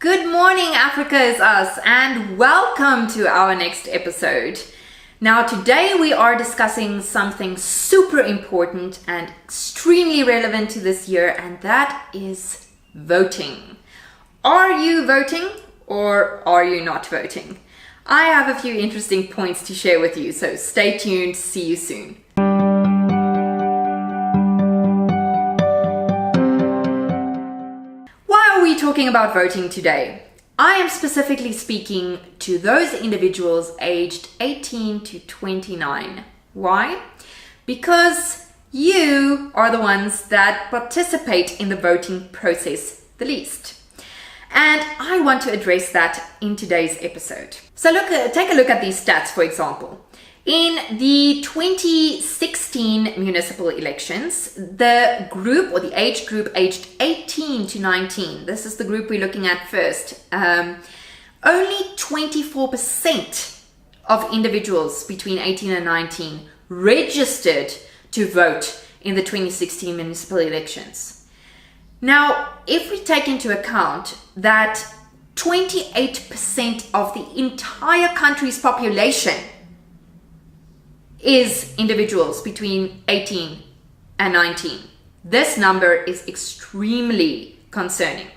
Good morning, Africa is us, and welcome to our next episode. Now, today we are discussing something super important and extremely relevant to this year, and that is voting. Are you voting or are you not voting? I have a few interesting points to share with you, so stay tuned. See you soon. Why are we talking about voting today? I am specifically speaking to those individuals aged 18 to 29. Why? Because you are the ones that participate in the voting process the least. And I want to address that in today's episode. So take a look at these stats, for example. In the 2016 municipal elections, the group or the age group aged 18 to 19, this is the group we're looking at first, only 24% of individuals between 18 and 19 registered to vote in the 2016 municipal elections. Now, if we take into account that 28% of the entire country's population is individuals between 18 and 19. This number is extremely concerning.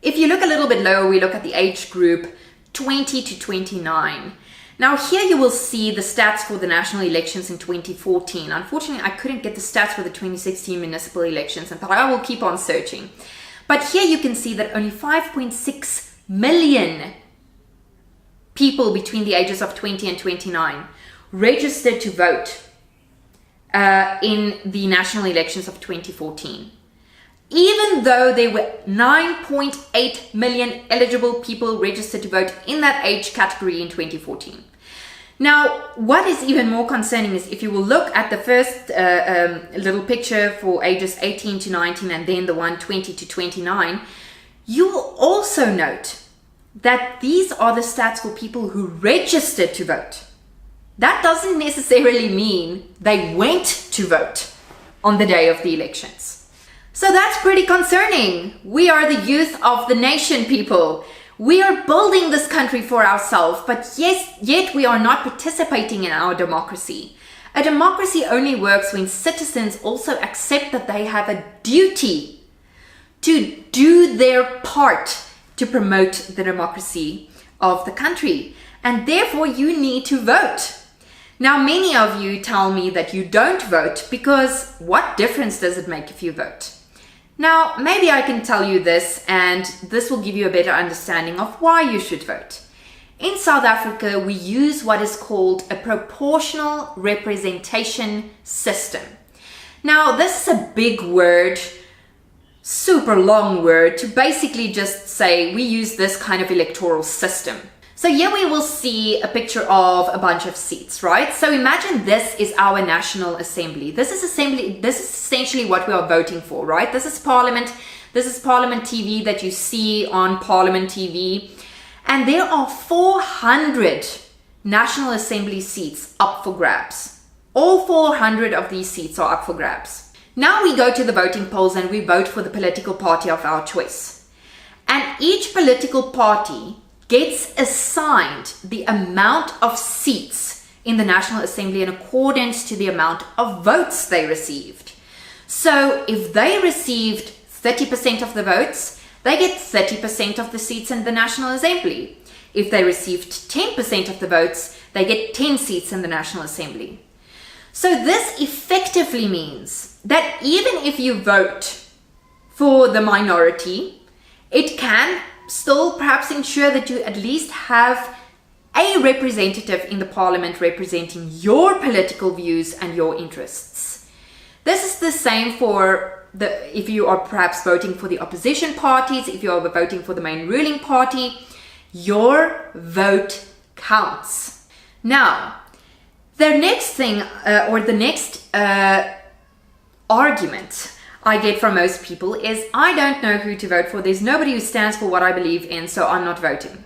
If you look a little bit lower, we look at the age group 20 to 29. Now here you will see the stats for the national elections in 2014. Unfortunately, I couldn't get the stats for the 2016 municipal elections, but I will keep on searching. But here you can see that only 5.6 million people between the ages of 20 and 29 registered to vote in the national elections of 2014. Even though there were 9.8 million eligible people registered to vote in that age category in 2014. Now, what is even more concerning is if you will look at the first little picture for ages 18 to 19 and then the one 20 to 29, you will also note that these are the stats for people who registered to vote. That doesn't necessarily mean they went to vote on the day of the elections. So that's pretty concerning. We are the youth of the nation, people. We are building this country for ourselves, but yet we are not participating in our democracy. A democracy only works when citizens also accept that they have a duty to do their part to promote the democracy of the country. And therefore you need to vote. Now, many of you tell me that you don't vote because what difference does it make if you vote? Now, maybe I can tell you this, and this will give you a better understanding of why you should vote. In South Africa, we use what is called a proportional representation system. Now, this is a big word, super long word, to basically just say we use this kind of electoral system. So here we will see a picture of a bunch of seats, right? So imagine this is our National Assembly. This is essentially what we are voting for, right? This is Parliament. This is Parliament TV that you see on Parliament TV. And there are 400 National Assembly seats up for grabs. All 400 of these seats are up for grabs. Now we go to the voting polls and we vote for the political party of our choice. And each political party gets assigned the amount of seats in the National Assembly in accordance to the amount of votes they received. So if they received 30% of the votes, they get 30% of the seats in the National Assembly. If they received 10% of the votes, they get 10 seats in the National Assembly. So this effectively means that even if you vote for the minority, it can still perhaps ensure that you at least have a representative in the parliament representing your political views and your interests. This is the same for if you are perhaps voting for the opposition parties, if you are voting for the main ruling party, your vote counts. Now, the next thing the next argument I get from most people is, I don't know who to vote for. There's nobody who stands for what I believe in, so I'm not voting.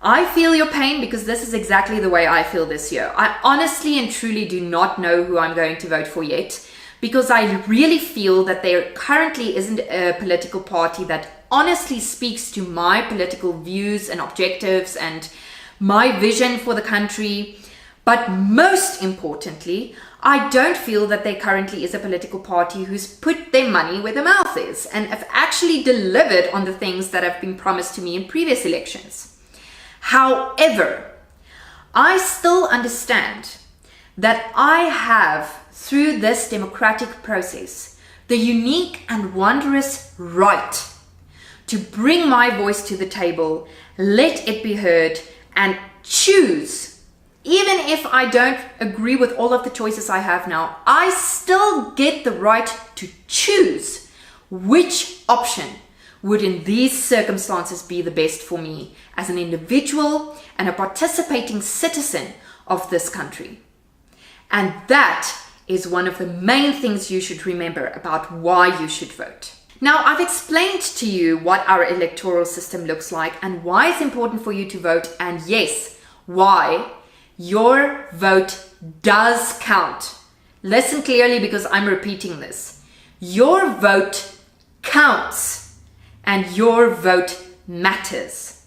I feel your pain because this is exactly the way I feel this year. I honestly and truly do not know who I'm going to vote for yet, because I really feel that there currently isn't a political party that honestly speaks to my political views and objectives and my vision for the country. But most importantly, I don't feel that there currently is a political party who's put their money where their mouth is and have actually delivered on the things that have been promised to me in previous elections. However, I still understand that I have, through this democratic process, the unique and wondrous right to bring my voice to the table, let it be heard, and choose. Even if I don't agree with all of the choices I have now, I still get the right to choose which option would in these circumstances be the best for me as an individual and a participating citizen of this country. And that is one of the main things you should remember about why you should vote. Now, I've explained to you what our electoral system looks like and why it's important for you to vote, and yes, why your vote does count. Listen clearly, because I'm repeating this. Your vote counts and your vote matters.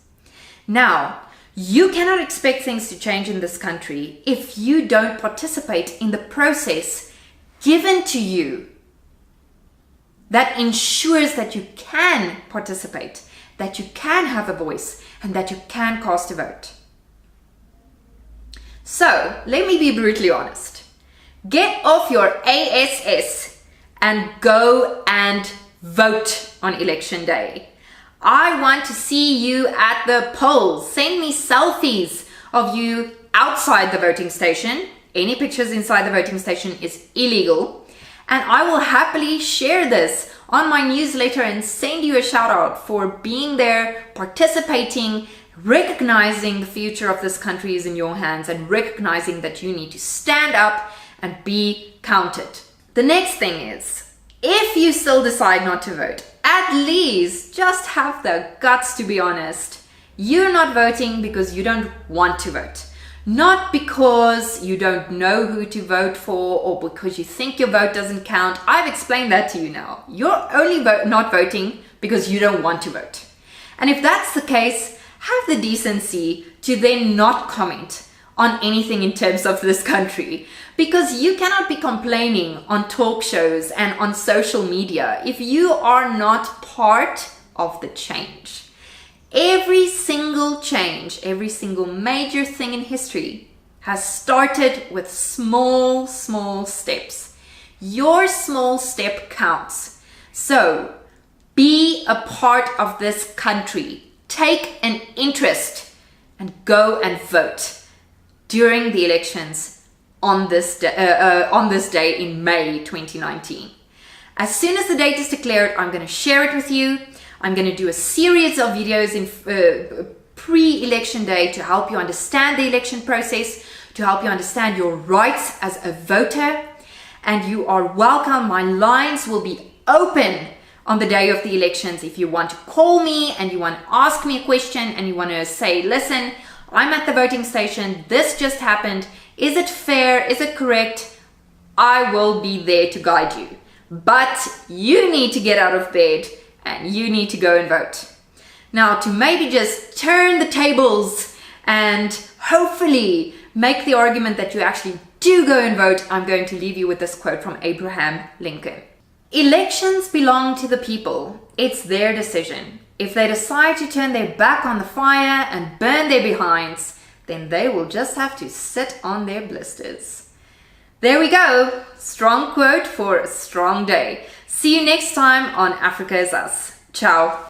Now, you cannot expect things to change in this country if you don't participate in the process given to you that ensures that you can participate, that you can have a voice, and that you can cast a vote. So, let me be brutally honest. Get off your ASS and go and vote on election day. I want to see you at the polls. Send me selfies of you outside the voting station. Any pictures inside the voting station is illegal. And I will happily share this on my newsletter and send you a shout out for being there, participating, recognizing the future of this country is in your hands, and recognizing that you need to stand up and be counted. The next thing is, if you still decide not to vote, at least just have the guts to be honest. You're not voting because you don't want to vote. Not because you don't know who to vote for or because you think your vote doesn't count. I've explained that to you now. You're only not voting because you don't want to vote. And if that's the case, have the decency to then not comment on anything in terms of this country, because you cannot be complaining on talk shows and on social media if you are not part of the change. Every single change, every single major thing in history has started with small steps. Your small step counts. So be a part of this country. Take an interest and go and vote during the elections on this day in May 2019. As soon as the date is declared, I'm going to share it with you. I'm going to do a series of videos in pre-election day to help you understand the election process, to help you understand your rights as a voter. And you are welcome. My lines will be open on the day of the elections. If you want to call me and you want to ask me a question and you want to say, listen, I'm at the voting station, this just happened, is it fair, is it correct? I will be there to guide you. But you need to get out of bed and you need to go and vote. Now, to maybe just turn the tables and hopefully make the argument that you actually do go and vote, I'm going to leave you with this quote from Abraham Lincoln. Elections belong to the people. It's their decision. If they decide to turn their back on the fire and burn their behinds, then they will just have to sit on their blisters. There we go. Strong quote for a strong day. See you next time on Africa is Us. Ciao.